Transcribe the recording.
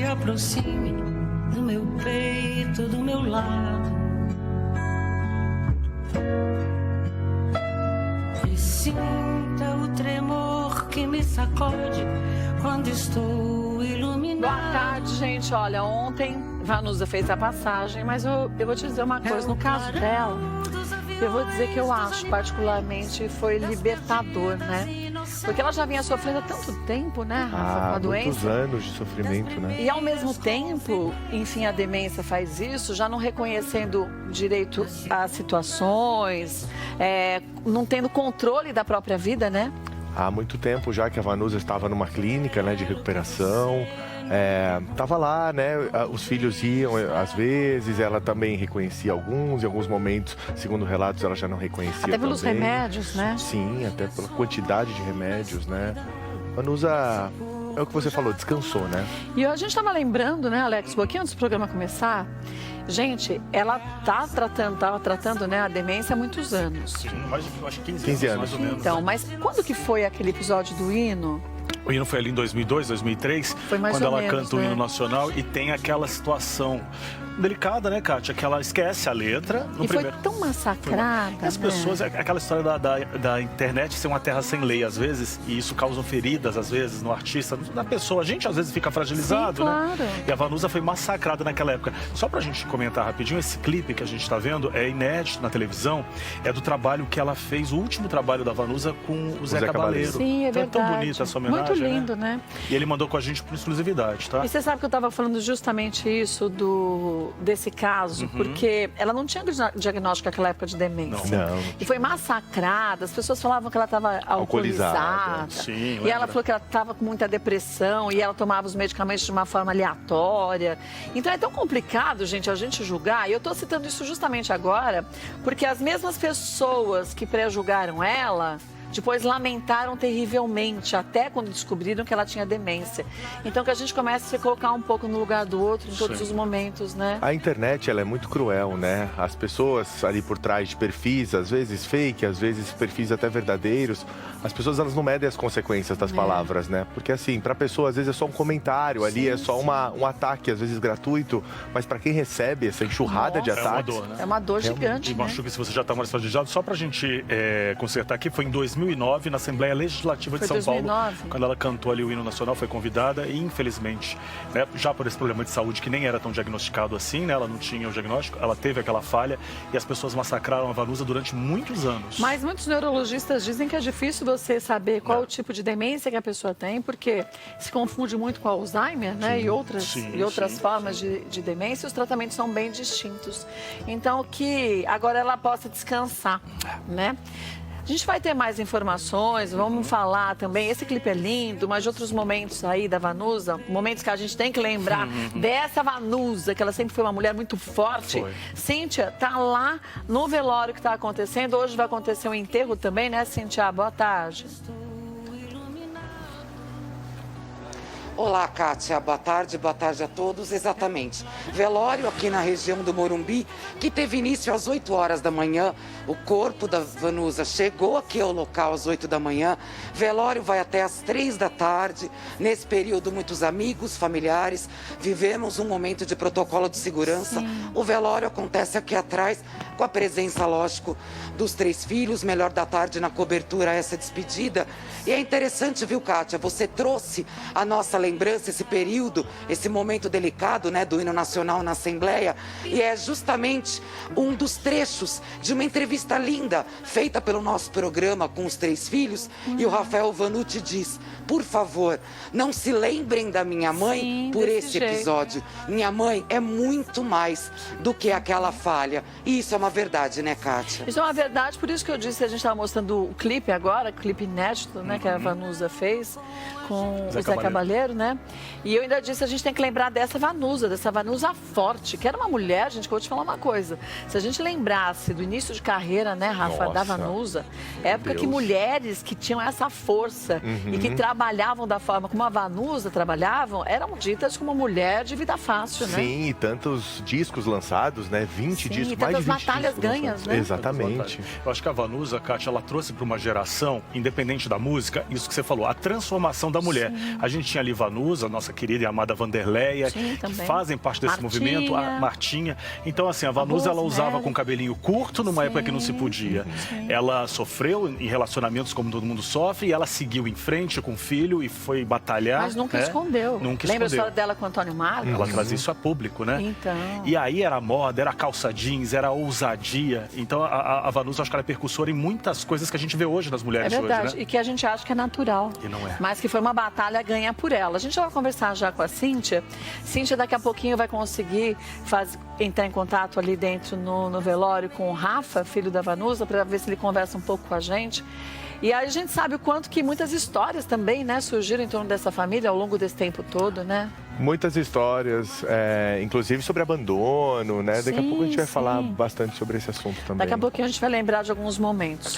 se aproxime do meu peito, do meu lado. E sinta o tremor que me sacode quando estou iluminado. Boa tarde, gente. Olha, ontem Vanusa fez a passagem, mas eu vou te dizer uma coisa. No caso dela, eu vou dizer que eu acho, particularmente, foi libertador, né? Porque ela já vinha sofrendo há tanto tempo, né, Rafa, com a doença. Muitos anos de sofrimento, né? E ao mesmo tempo, enfim, a demência faz isso, já não reconhecendo direito às situações, não tendo controle da própria vida, né? Há muito tempo já que a Vanusa estava numa clínica, né, de recuperação. Tava lá, né? Os filhos iam às vezes, ela também reconhecia alguns, em alguns momentos, segundo relatos, ela já não reconhecia. Até pelos também. remédios, né? Sim, até pela quantidade de remédios, né? Vanusa, é o que você falou, descansou, né? E a gente estava lembrando, né, Alex, um pouquinho antes do programa começar, gente, ela estava tratando, né, a demência há muitos anos. Sim, mais de 15 anos. mais ou menos. Então, mas quando que foi aquele episódio do hino? O hino foi ali em 2002, 2003, Foi mais quando ou ela menos, canta o né? hino nacional e tem aquela situação delicada, né, Kátia? Que ela esquece a letra no E primeiro... foi tão massacrada, As pessoas, aquela história da internet ser uma terra sem lei, às vezes, e isso causa feridas, às vezes, no artista, na pessoa. A gente, às vezes, fica fragilizado, Sim, claro. né? E a Vanusa foi massacrada naquela época. Só pra gente comentar rapidinho, esse clipe que a gente tá vendo é inédito na televisão, é do trabalho que ela fez, o último trabalho da Vanusa com o Zé Cabaleiro. Sim, é Então, verdade. tão bonita essa homenagem, muito lindo, né? E ele mandou com a gente por exclusividade, tá? E você sabe que eu estava falando justamente isso desse caso, porque ela não tinha diagnóstico naquela época de demência. Não. E foi massacrada, as pessoas falavam que ela estava alcoolizada. Sim, E ela lembra. falou que ela estava com muita depressão e ela tomava os medicamentos de uma forma aleatória. Então é tão complicado, gente, a gente julgar. E eu estou citando isso justamente agora, porque as mesmas pessoas que pré-julgaram ela depois lamentaram terrivelmente, até quando descobriram que ela tinha demência. Então que a gente comece a se colocar um pouco no lugar do outro em todos os momentos, né? A internet, ela é muito cruel, né? As pessoas ali por trás de perfis, às vezes fake, às vezes perfis até verdadeiros, as pessoas, elas não medem as consequências das palavras, né? Porque assim, pra pessoa, às vezes é só um comentário ali, é só um ataque, às vezes gratuito, mas pra quem recebe essa enxurrada de Nossa. ataques... É uma dor, né? É uma dor gigante, E né? machuca se você já está mais fragilizado. Só para a gente consertar aqui, foi em 2009, na Assembleia Legislativa de Foi São 2009? Paulo, quando ela cantou ali o hino nacional, foi convidada e, infelizmente, né, já por esse problema de saúde que nem era tão diagnosticado assim, né, ela não tinha o diagnóstico, ela teve aquela falha e as pessoas massacraram a Vanusa durante muitos anos. Mas muitos neurologistas dizem que é difícil você saber qual o tipo de demência que a pessoa tem, porque se confunde muito com Alzheimer, né? E outras formas de demência, os tratamentos são bem distintos. Então, que agora ela possa descansar, né? A gente vai ter mais informações, vamos falar também. Esse clipe é lindo, mas de outros momentos aí da Vanusa, momentos que a gente tem que lembrar dessa Vanusa, que ela sempre foi uma mulher muito forte. Foi. Cíntia, tá lá no velório que está acontecendo. Hoje vai acontecer um enterro também, né, Cíntia? Boa tarde. Olá, Kátia. Boa tarde a todos. Exatamente. Velório aqui na região do Morumbi, que teve início às 8 horas da manhã. O corpo da Vanusa chegou aqui ao local às 8 da manhã. Velório vai até às 3 da tarde. Nesse período, muitos amigos, familiares, vivemos um momento de protocolo de segurança. Sim. O velório acontece aqui atrás, com a presença, lógico, dos 3 filhos. Melhor da tarde na cobertura, essa despedida. E é interessante, viu, Kátia? Você trouxe a nossa lembrança, esse período, esse momento delicado, né, do hino nacional na Assembleia. E é justamente um dos trechos de uma entrevista linda, feita pelo nosso programa com os 3 filhos. E o Rafael Vanucci diz, por favor, não se lembrem da minha mãe. Sim, por desse esse jeito. episódio. Minha mãe é muito mais do que aquela falha. E isso é uma verdade, né, Kátia? Isso é uma verdade, por isso que eu disse, a gente estava mostrando o clipe agora, clipe inédito, né, que a Vanusa fez com o Zé Cabaleiro, né? E eu ainda disse, a gente tem que lembrar dessa Vanusa forte, que era uma mulher, gente, que eu vou te falar uma coisa. Se a gente lembrasse do início de carreira, né, Rafa, da Vanusa, época que mulheres que tinham essa força e que trabalhavam da forma como a Vanusa trabalhavam, eram ditas como mulher de vida fácil, né? Sim, e tantos discos lançados, né? 20 Sim, discos, e mais de 20 tantas batalhas discos ganhas, lançados. né? Exatamente. Eu acho que a Vanusa, Kátia, ela trouxe para uma geração, independente da música, isso que você falou, a transformação da mulher. A gente tinha ali Vanusa, nossa querida e amada Vanderleia, Sim, que também. fazem parte desse Martinha. movimento, a Martinha. Então, assim, a Vanusa, ela usava Rosemary. com cabelinho curto numa época que não se podia. Ela sofreu em relacionamentos como todo mundo sofre, e ela seguiu em frente com o filho e foi batalhar. Mas nunca né? escondeu. Nunca Lembra a escondeu. história dela com o Antônio Marcos? Ela trazia isso a público, né? Então. E aí era moda, era calça jeans, era ousadia. Então a Vanusa, acho que ela é percussora em muitas coisas que a gente vê hoje nas É mulheres verdade, hoje, né? e que a gente acha que é natural. E não é. Mas que foi uma batalha ganha por ela. A gente vai conversar já com a Cíntia. Cíntia daqui a pouquinho vai conseguir entrar em contato ali dentro no velório com o Rafa, filho da Vanusa, para ver se ele conversa um pouco com a gente. E aí a gente sabe o quanto que muitas histórias também, né, surgiram em torno dessa família ao longo desse tempo todo, né? Muitas histórias, inclusive sobre abandono, né? Daqui a Sim, pouco a gente vai falar sim. bastante sobre esse assunto também. Daqui a pouquinho a gente vai lembrar de alguns momentos.